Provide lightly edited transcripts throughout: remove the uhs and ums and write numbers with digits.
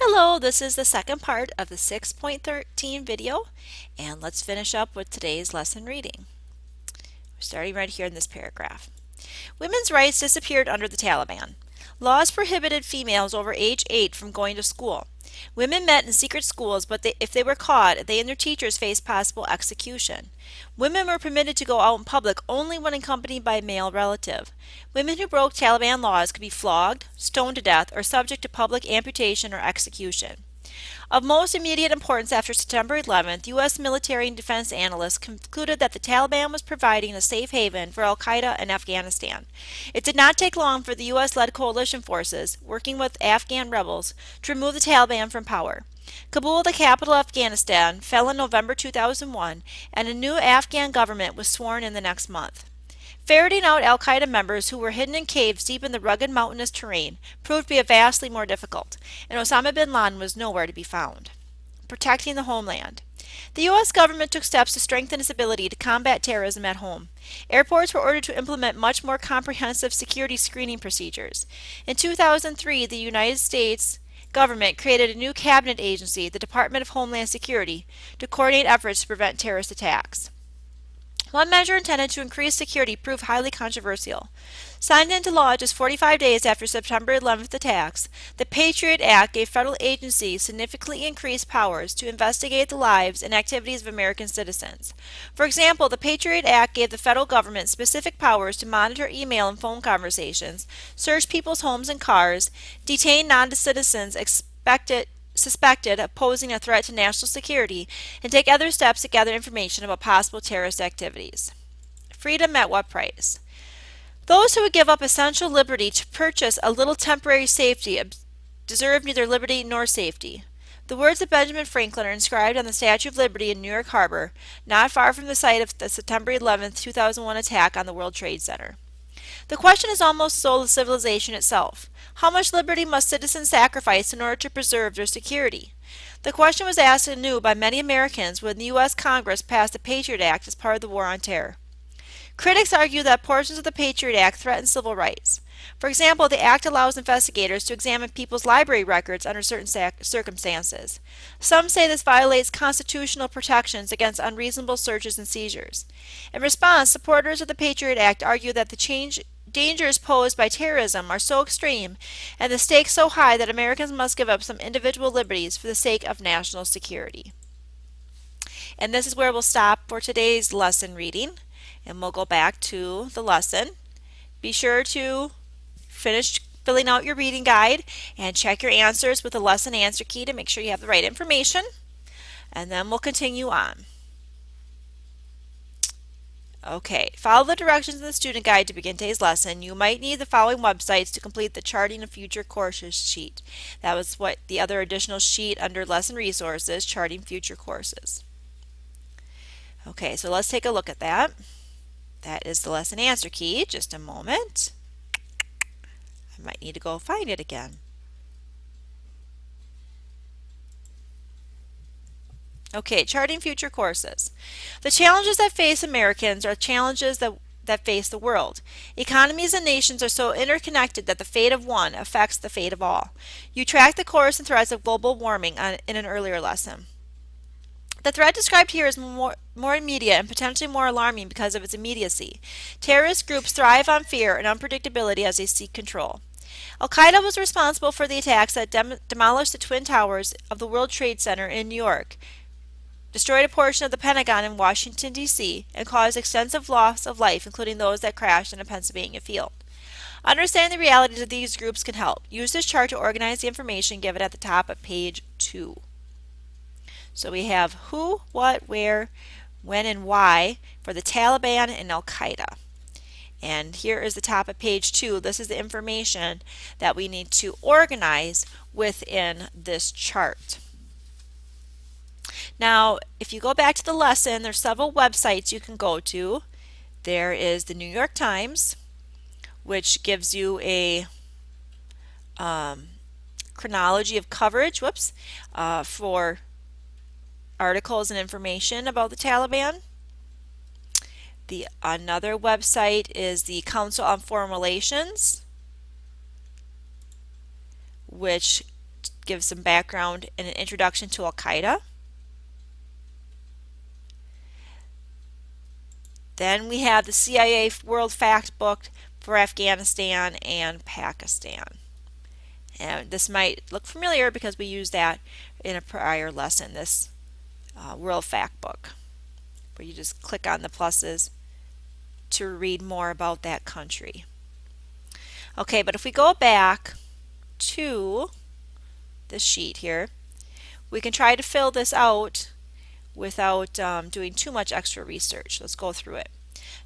Hello, this is the second part of the 6.13 video, and let's finish up with today's lesson reading. We're starting right here in this paragraph. Women's rights disappeared under the Taliban. Laws prohibited females over age 8 from going to school. Women met in secret schools, but if they were caught, they and their teachers faced possible execution. Women were permitted to go out in public only when accompanied by a male relative. Women who broke Taliban laws could be flogged, stoned to death, or subject to public amputation or execution. Of most immediate importance after September 11th, U.S. military and defense analysts concluded that the Taliban was providing a safe haven for al-Qaeda in Afghanistan. It did not take long for the U.S.-led coalition forces, working with Afghan rebels, to remove the Taliban from power. Kabul, the capital of Afghanistan, fell in November 2001, and a new Afghan government was sworn in the next month. Ferreting out al-Qaeda members who were hidden in caves deep in the rugged mountainous terrain proved to be vastly more difficult, and Osama bin Laden was nowhere to be found. Protecting the homeland. The U.S. government took steps to strengthen its ability to combat terrorism at home. Airports were ordered to implement much more comprehensive security screening procedures. In 2003, the United States government created a new cabinet agency, the Department of Homeland Security, to coordinate efforts to prevent terrorist attacks. One measure intended to increase security proved highly controversial. Signed into law just 45 days after September 11th attacks, the Patriot Act gave federal agencies significantly increased powers to investigate the lives and activities of American citizens. For example, the Patriot Act gave the federal government specific powers to monitor email and phone conversations, search people's homes and cars, detain non-citizens suspected of posing a threat to national security, and take other steps to gather information about possible terrorist activities. Freedom at what price? Those who would give up essential liberty to purchase a little temporary safety deserve neither liberty nor safety. The words of Benjamin Franklin are inscribed on the Statue of Liberty in New York Harbor, not far from the site of the September 11, 2001 attack on the World Trade Center. The question is almost as old as civilization itself. How much liberty must citizens sacrifice in order to preserve their security? The question was asked anew by many Americans when the U.S. Congress passed the Patriot Act as part of the War on Terror. Critics argue that portions of the Patriot Act threaten civil rights. For example, the Act allows investigators to examine people's library records under certain circumstances. Some say this violates constitutional protections against unreasonable searches and seizures. In response, supporters of the Patriot Act argue that the dangers posed by terrorism are so extreme and the stakes so high that Americans must give up some individual liberties for the sake of national security. And this is where we'll stop for today's lesson reading, and we'll go back to the lesson. Be sure to finish filling out your reading guide and check your answers with the lesson answer key to make sure you have the right information, and then we'll continue on. Okay, follow the directions in the student guide to begin today's lesson. You might need the following websites to complete the Charting of Future Courses sheet. That was what the other additional sheet under Lesson Resources, Charting Future Courses. Okay, so let's take a look at that. That is the lesson answer key. Just a moment. I might need to go find it again. Okay, Charting Future Courses. The challenges that face Americans are challenges that face the world. Economies and nations are so interconnected that the fate of one affects the fate of all. You track the course and threats of global warming in an earlier lesson. The threat described here is more immediate and potentially more alarming because of its immediacy. Terrorist groups thrive on fear and unpredictability as they seek control. Al-Qaeda was responsible for the attacks that demolished the Twin Towers of the World Trade Center in New York, destroyed a portion of the Pentagon in Washington, D.C., and caused extensive loss of life, including those that crashed in a Pennsylvania field. Understanding the realities of these groups can help. Use this chart to organize the information given at the top of page 2. So we have who, what, where, when, and why for the Taliban and Al-Qaeda. And here is the top of page 2. This is the information that we need to organize within this chart. Now, if you go back to the lesson, there's several websites you can go to. There is the New York Times, which gives you a chronology of coverage for articles and information about the Taliban. Another website is the Council on Foreign Relations, which give some background and an introduction to Al-Qaeda. Then we have the CIA World Fact Book for Afghanistan and Pakistan. And this might look familiar because we used that in a prior lesson, this World Fact Book, where you just click on the pluses to read more about that country. Okay, but if we go back to this sheet here, we can try to fill this out without doing too much extra research. Let's go through it.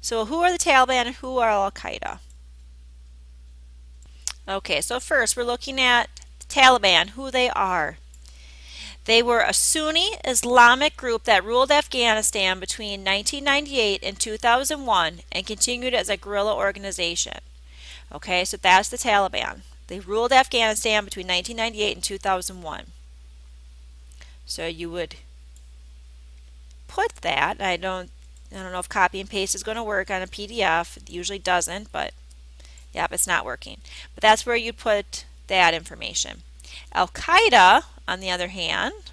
So who are the Taliban and who are Al-Qaeda? Okay, so first we're looking at the Taliban, who they are. They were a Sunni Islamic group that ruled Afghanistan between 1998 and 2001 and continued as a guerrilla organization. Okay, so that's the Taliban. They ruled Afghanistan between 1998 and 2001. So you would put that. I don't know if copy and paste is going to work on a PDF. It usually doesn't, but yep, it's not working. But that's where you put that information. Al-Qaeda, on the other hand,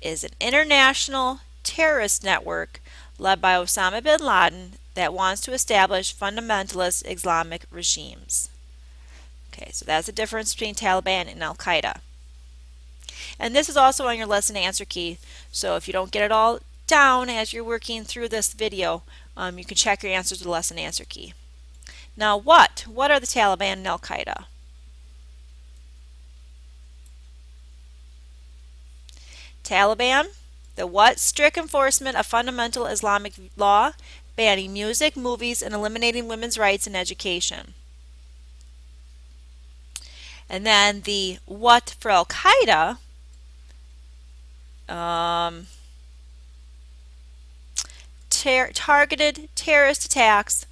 is an international terrorist network led by Osama bin Laden that wants to establish fundamentalist Islamic regimes. Okay, so that's the difference between Taliban and Al-Qaeda. And this is also on your lesson answer key, so if you don't get it all down as you're working through this video, you can check your answers with the lesson answer key. Now what are the Taliban and Al-Qaeda? Taliban, the what? Strict enforcement of fundamental Islamic law, banning music, movies, and eliminating women's rights in education. And then the what for Al-Qaeda, targeted terrorist attacks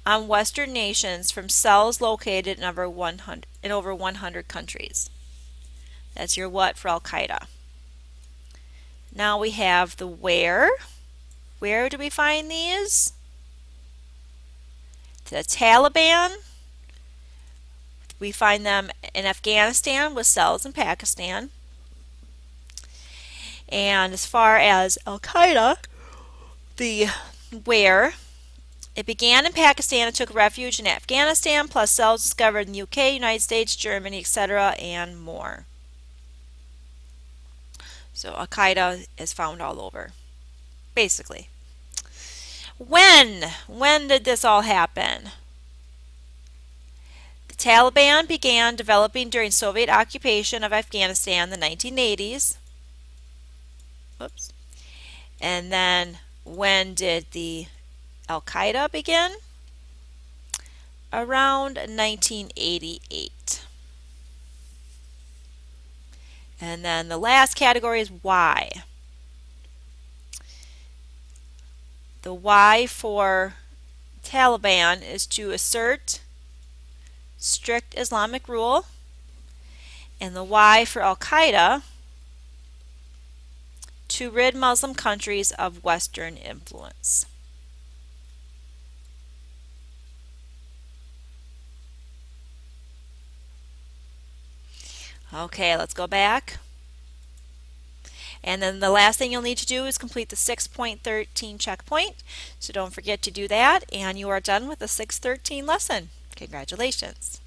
on Western nations from cells located in over 100 countries. That's your what for Al-Qaeda. Now we have the where. Where do we find these? The Taliban. We find them in Afghanistan with cells in Pakistan. And as far as Al-Qaeda, the where, it began in Pakistan and took refuge in Afghanistan, plus cells discovered in the UK, United States, Germany, etc., and more. So Al-Qaeda is found all over, basically. When did this all happen? The Taliban began developing during Soviet occupation of Afghanistan in the 1980s. Oops. And then when did the Al-Qaeda begin? Around 1988. And then the last category is why. The why for Taliban is to assert strict Islamic rule, and the why for Al-Qaeda, to rid Muslim countries of Western influence. Okay, let's go back. And then the last thing you'll need to do is complete the 6.13 checkpoint. So don't forget to do that, and you are done with the 6.13 lesson. Congratulations.